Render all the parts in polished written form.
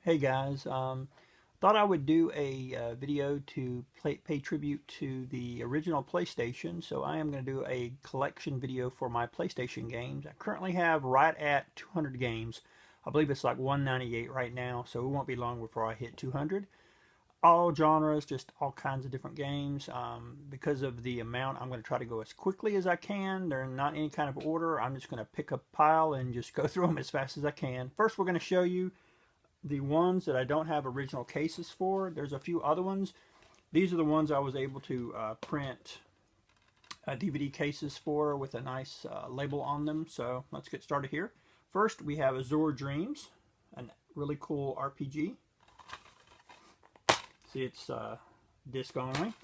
Hey guys, thought I would do a video to pay tribute to the original PlayStation. So I am going to do a collection video for my PlayStation games. I currently have right at 200 games. I believe it's like 198 right now, so it won't be long before I hit 200. All genres, just all kinds of different games. Because of the amount, I'm going to try to go as quickly as I can. They're not any kind of order. I'm just going to pick a pile and just go through them as fast as I can. First, we're going to show you the ones that I don't have original cases for. There's a few other ones. These are the ones I was able to print DVD cases for with a nice label on them. So let's get started here. First, we have Azure Dreams, a really cool RPG. See, it's disc only.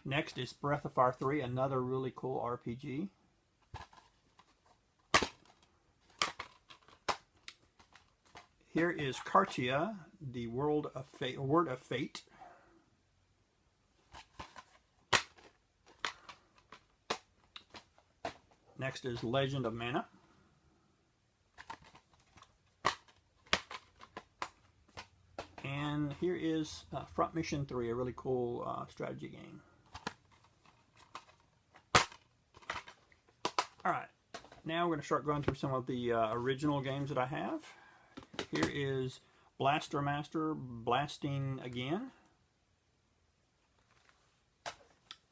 Next is Breath of Fire 3, another really cool RPG. Here is Cartia, the Word of Fate. Next is Legend of Mana. And here is Front Mission 3, a really cool strategy game. Alright, now we're going to start going through some of the original games that I have. Here is Blaster Master Blasting Again.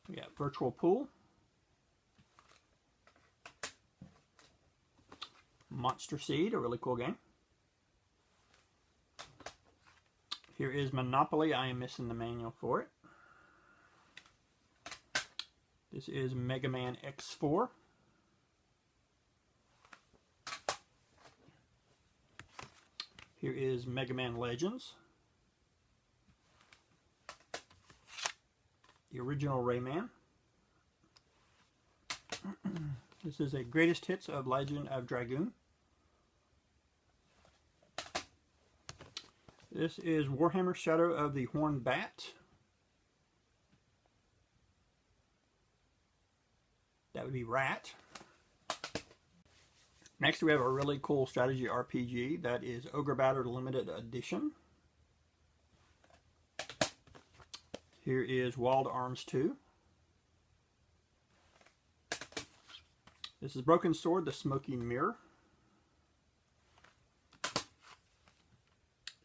We got Virtual Pool. Monster Seed, a really cool game. Here is Monopoly. I am missing the manual for it. This is Mega Man X4. Here is Mega Man Legends. The original Rayman. This is a greatest hits of Legend of Dragoon. This is Warhammer Shadow of the Horned Bat. That would be Rat. Next we have a really cool strategy RPG. That is Ogre Battle Limited Edition. Here is Wild Arms 2. This is Broken Sword, the Smoking Mirror.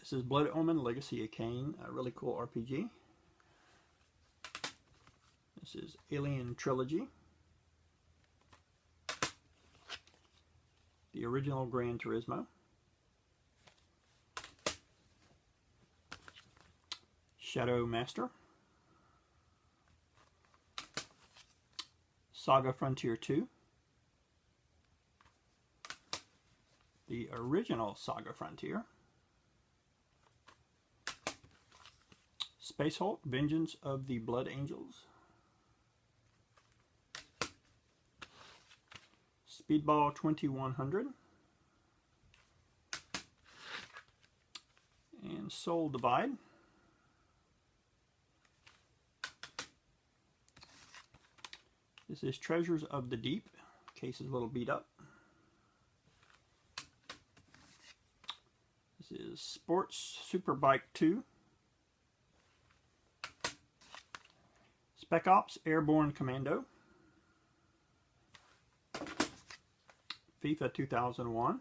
This is Blood Omen, Legacy of Kain, a really cool RPG. This is Alien Trilogy. The original Gran Turismo. Shadow Master. Saga Frontier 2. The original Saga Frontier. Space Hulk, Vengeance of the Blood Angels. Speedball 2100. And Soul Divide. This is Treasures of the Deep. Case is a little beat up. This is Sports Superbike 2. Spec Ops Airborne Commando. FIFA 2001.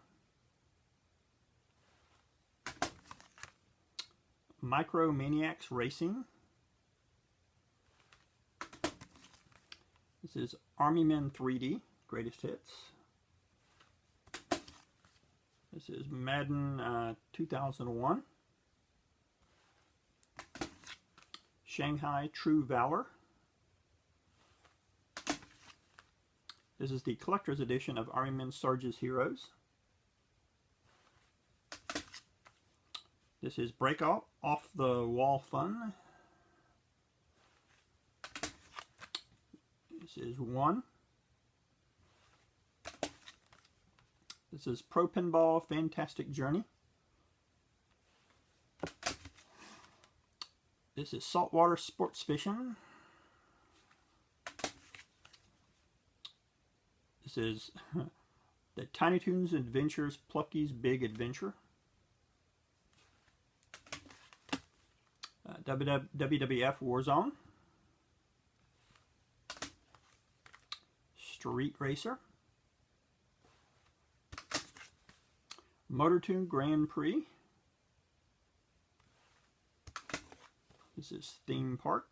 Micro Maniacs Racing. This is Army Men 3D, Greatest Hits. This is Madden 2001. Shanghai True Valor. This is the collector's edition of Army Men Sarge's Heroes. This is Break Off the Wall Fun. This is One. This is Pro Pinball Fantastic Journey. This is Saltwater Sports Fishing. This is the Tiny Toons Adventures Plucky's Big Adventure. WWF Warzone, Street Racer, MotorTune Grand Prix. This is Theme Park.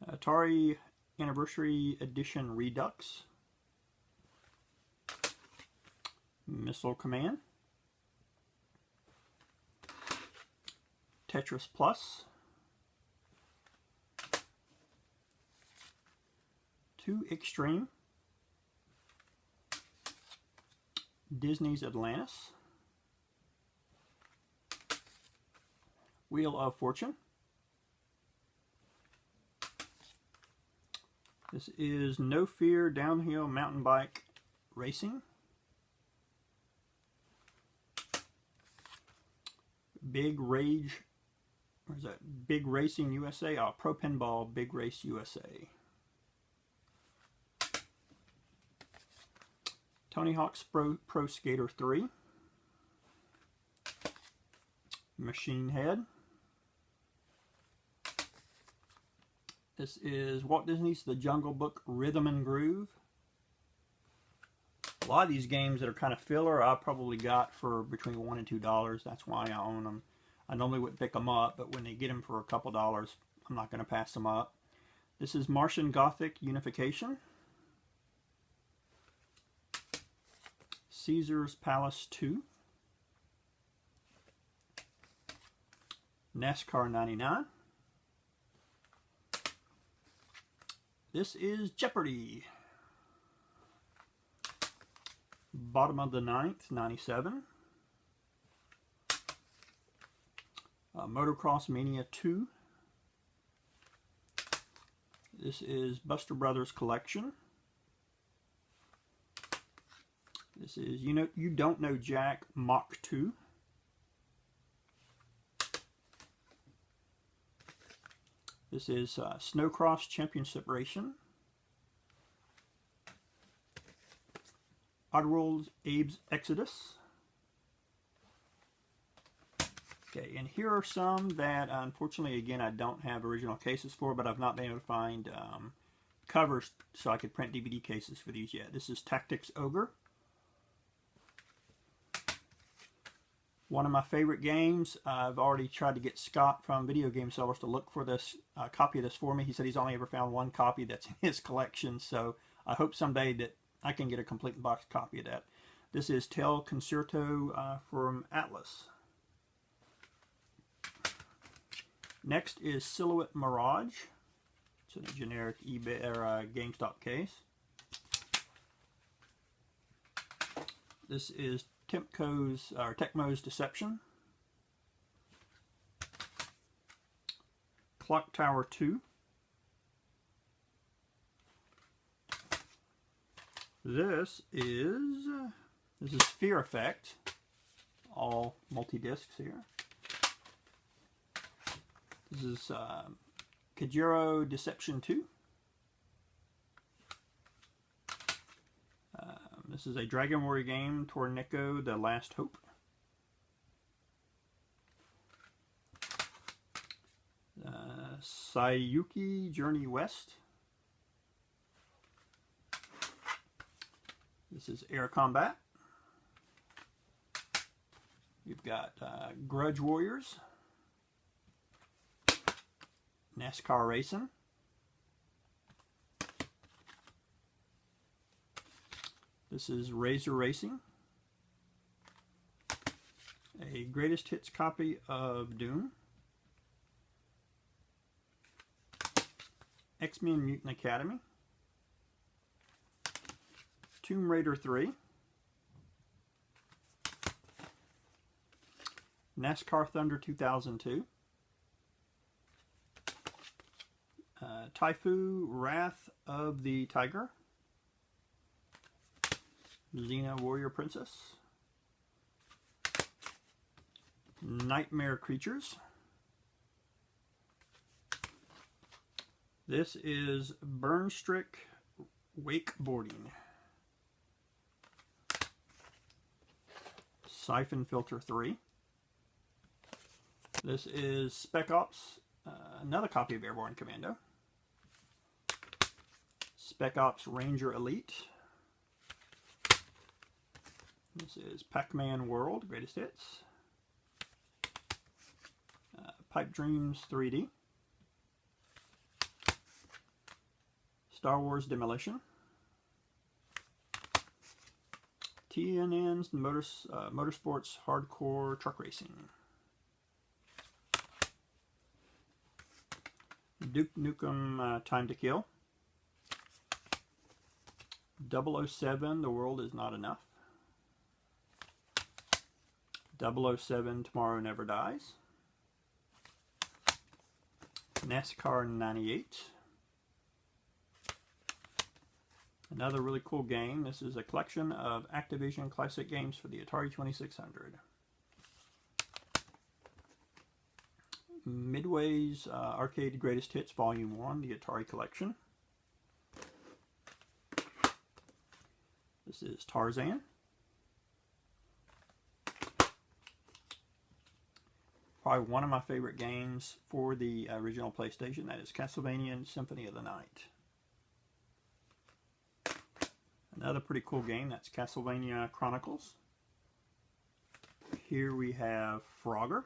Atari Anniversary Edition Redux. Missile Command. Tetris Plus. 2 Extreme. Disney's Atlantis. Wheel of Fortune. This is No Fear Downhill Mountain Bike Racing. Big Rage, or is that Big Racing USA? Oh, Pro Pinball Big Race USA. Tony Hawk's Pro Skater 3. Machine Head. This is Walt Disney's The Jungle Book Rhythm and Groove. A lot of these games that are kind of filler I probably got for between $1 and $2. That's why I own them. I normally wouldn't pick them up, but when they get them for a couple dollars, I'm not going to pass them up. This is Martian Gothic Unification. Caesar's Palace 2. NASCAR 99. This is Jeopardy! Bottom of the Ninth, 97. Motocross Mania 2. This is Buster Brothers Collection. This is You Don't Know Jack Mach 2. This is Snowcross Championship Racing. Oddworld's Abe's Exodus. Okay, and here are some that unfortunately, again, I don't have original cases for, but I've not been able to find covers so I could print DVD cases for these yet. This is Tactics Ogre. One of my favorite games. I've already tried to get Scott from Video Game Sellers to look for this copy of this for me. He said he's only ever found one copy that's in his collection, so I hope someday that I can get a complete box copy of that. This is Tel Concerto from Atlas. Next is Silhouette Mirage. It's in a generic eBay or GameStop case. This is Tecmo's Deception. Clock Tower 2. This is Fear Effect. All multi-discs here. This is Kajiro Deception 2. This is a Dragon Warrior game, Torneko The Last Hope. Sayuki Journey West. This is Air Combat. You've got Grudge Warriors. NASCAR Racing. This is Razor Racing. A greatest hits copy of Doom. X-Men Mutant Academy. Tomb Raider 3. NASCAR Thunder 2002. Taifu Wrath of the Tiger. Xena Warrior Princess. Nightmare Creatures. This is Burnstrick Wakeboarding. Siphon Filter 3. This is Spec Ops, another copy of Airborne Commando. Spec Ops Ranger Elite. This is Pac-Man World, Greatest Hits. Pipe Dreams 3D. Star Wars Demolition. TNN's Motorsports Hardcore Truck Racing. Duke Nukem Time to Kill. 007 The World Is Not Enough. 007 Tomorrow Never Dies. NASCAR 98. Another really cool game. This is a collection of Activision classic games for the Atari 2600. Midway's Arcade Greatest Hits Volume 1, the Atari collection. This is Tarzan. Probably one of my favorite games for the original PlayStation. That is Castlevania Symphony of the Night. Another pretty cool game. That's Castlevania Chronicles. Here we have Frogger.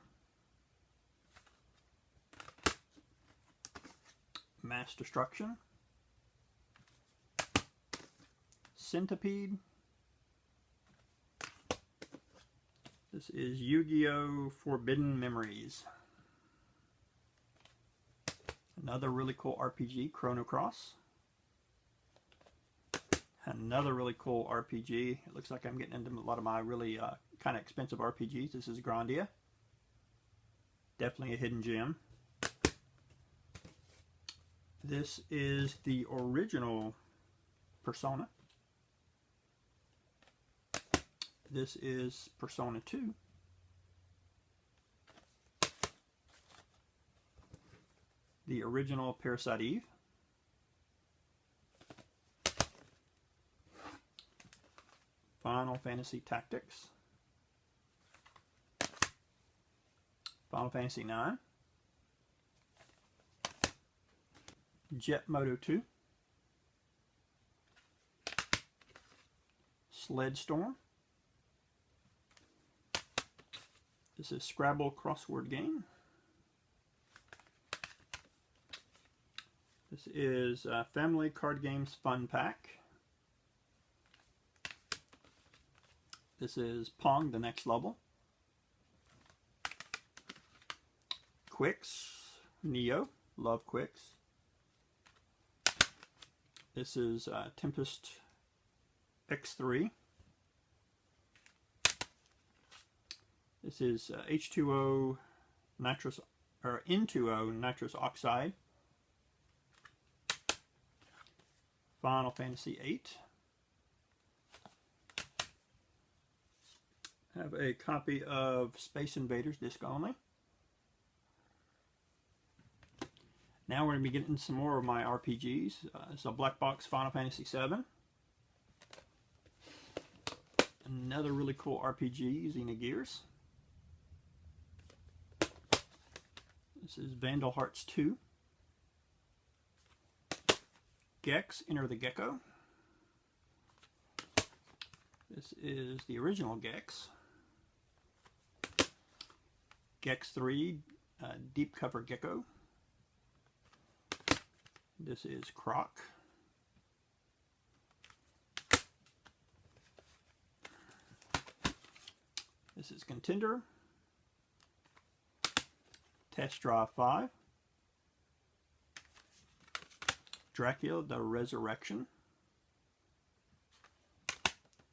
Mass Destruction. Centipede. This is Yu-Gi-Oh! Forbidden Memories. Another really cool RPG, Chrono Cross. Another really cool RPG. It looks like I'm getting into a lot of my really kind of expensive RPGs. This is Grandia. Definitely a hidden gem. This is the original Persona. This is Persona 2. The original Parasite Eve. Final Fantasy Tactics. Final Fantasy IX. Jet Moto 2. Sled Storm. This is Scrabble crossword game. This is Family Card Games Fun Pack. This is Pong, the Next Level. Quicks, Neo, love Quicks. This is Tempest X3. This is H2O nitrous or N2O nitrous oxide. Final Fantasy VIII. I have a copy of Space Invaders disc only. Now we're going to be getting some more of my RPGs. It's a black box Final Fantasy VII. Another really cool RPG, Xenogears. This is Vandal Hearts 2. Gex, Enter the Gecko. This is the original Gex. Gex 3, Deep Cover Gecko. This is Croc. This is Contender. Test Drive 5. Dracula the Resurrection.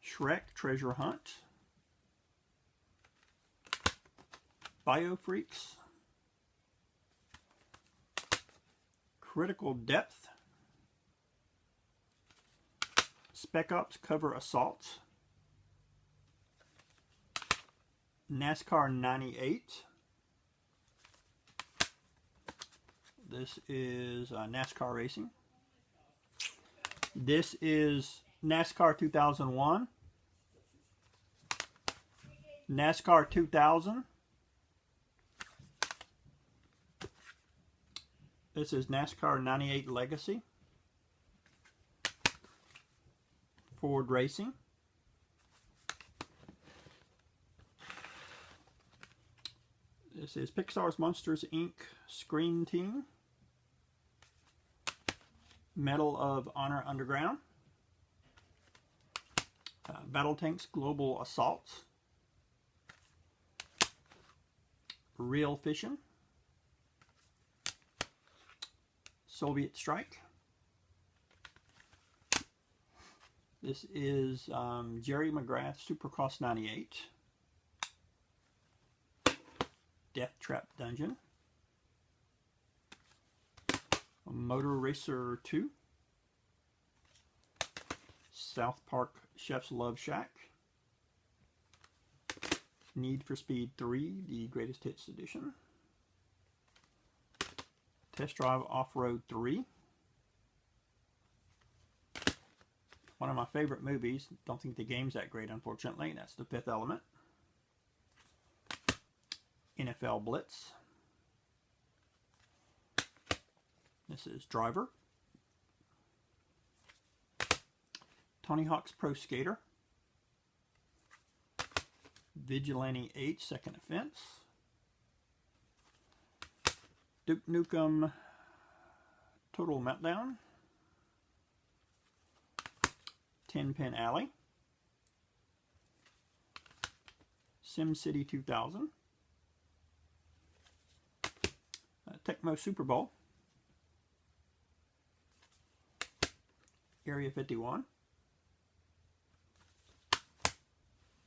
Shrek Treasure Hunt. Biofreaks. Critical Depth. Spec Ops Cover Assault. NASCAR 98. This is NASCAR Racing. This is NASCAR 2001. NASCAR 2000. This is NASCAR 98 Legacy. Ford Racing. This is Pixar's Monsters, Inc. Scream Team. Medal of Honor Underground. Battle Tanks Global Assaults. Real Fishing. Soviet Strike. This is Jerry McGrath Supercross 98. Death Trap Dungeon. Motor Racer 2. South Park Chef's Love Shack. Need for Speed 3, the Greatest Hits Edition. Test Drive Off-Road 3. One of my favorite movies. Don't think the game's that great, unfortunately. That's The Fifth Element. NFL Blitz. This is Driver. Tony Hawk's Pro Skater. Vigilante 8 Second Offense. Duke Nukem Total Meltdown. Tin Pin Alley. SimCity 2000. Tecmo Super Bowl. Area 51.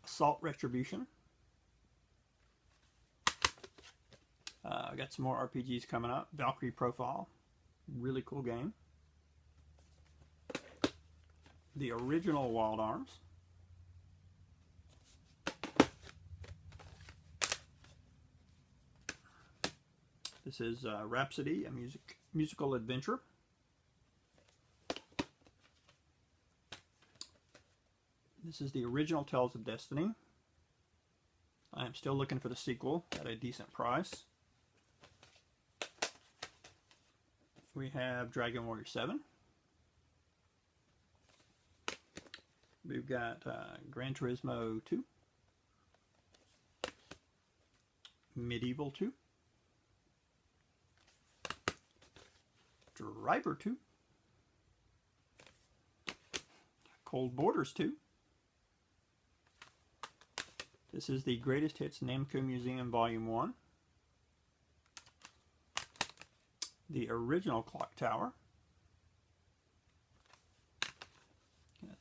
Assault Retribution. I got some more RPGs coming up. Valkyrie Profile. Really cool game. The original Wild Arms. This is Rhapsody, a musical adventure. This is the original Tales of Destiny. I am still looking for the sequel at a decent price. We have Dragon Warrior 7. We've got Gran Turismo 2. Medieval 2. Driver 2. Cold Borders 2. This is the Greatest Hits Namco Museum Volume 1. The original Clock Tower.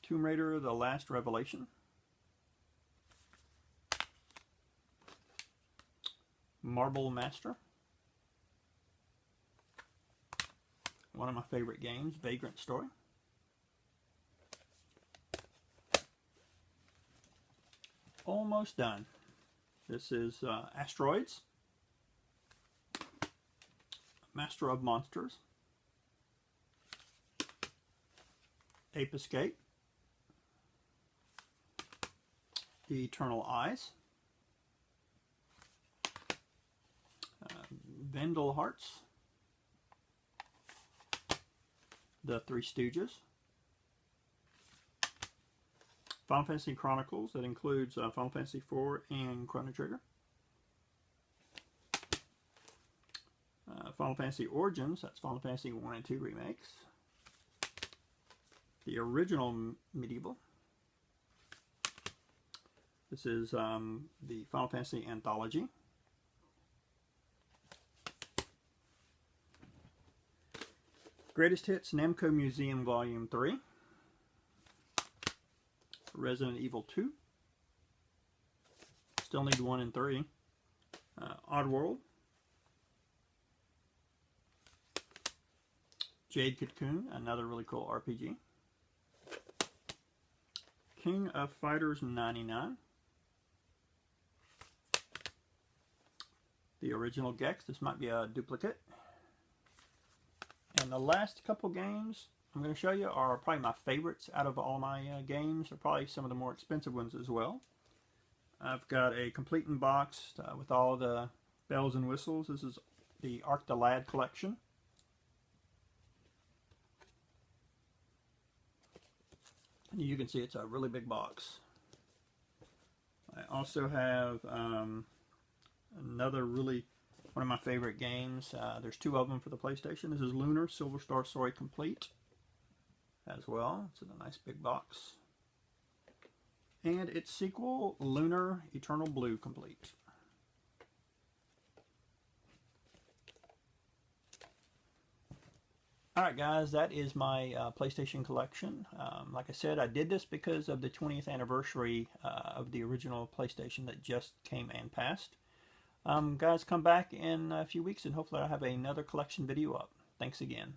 Tomb Raider: The Last Revelation. Marble Master. One of my favorite games, Vagrant Story. Almost done. This is Asteroids. Master of Monsters. Ape Escape. The Eternal Eyes. Vandal Hearts. The Three Stooges. Final Fantasy Chronicles, that includes Final Fantasy IV and Chrono Trigger. Final Fantasy Origins, that's Final Fantasy 1 and 2 remakes. The original Medieval. This is the Final Fantasy Anthology. Greatest Hits Namco Museum Volume 3. Resident Evil 2. Still need 1 and 3. Oddworld. Jade Cocoon, another really cool RPG. King of Fighters 99. The original Gex, this might be a duplicate. And the last couple games I'm going to show you are probably my favorites out of all my games. They're probably some of the more expensive ones as well. I've got a complete in box with all the bells and whistles. This is the Arc the Lad collection. And you can see it's a really big box. I also have another one of my favorite games. There's two of them for the PlayStation. This is Lunar Silver Star Story Complete as well. It's in a nice big box. And its sequel, Lunar Eternal Blue Complete. Alright guys, that is my PlayStation collection. Like I said, I did this because of the 20th anniversary of the original PlayStation that just came and passed. Guys, come back in a few weeks and hopefully I'll have another collection video up. Thanks again.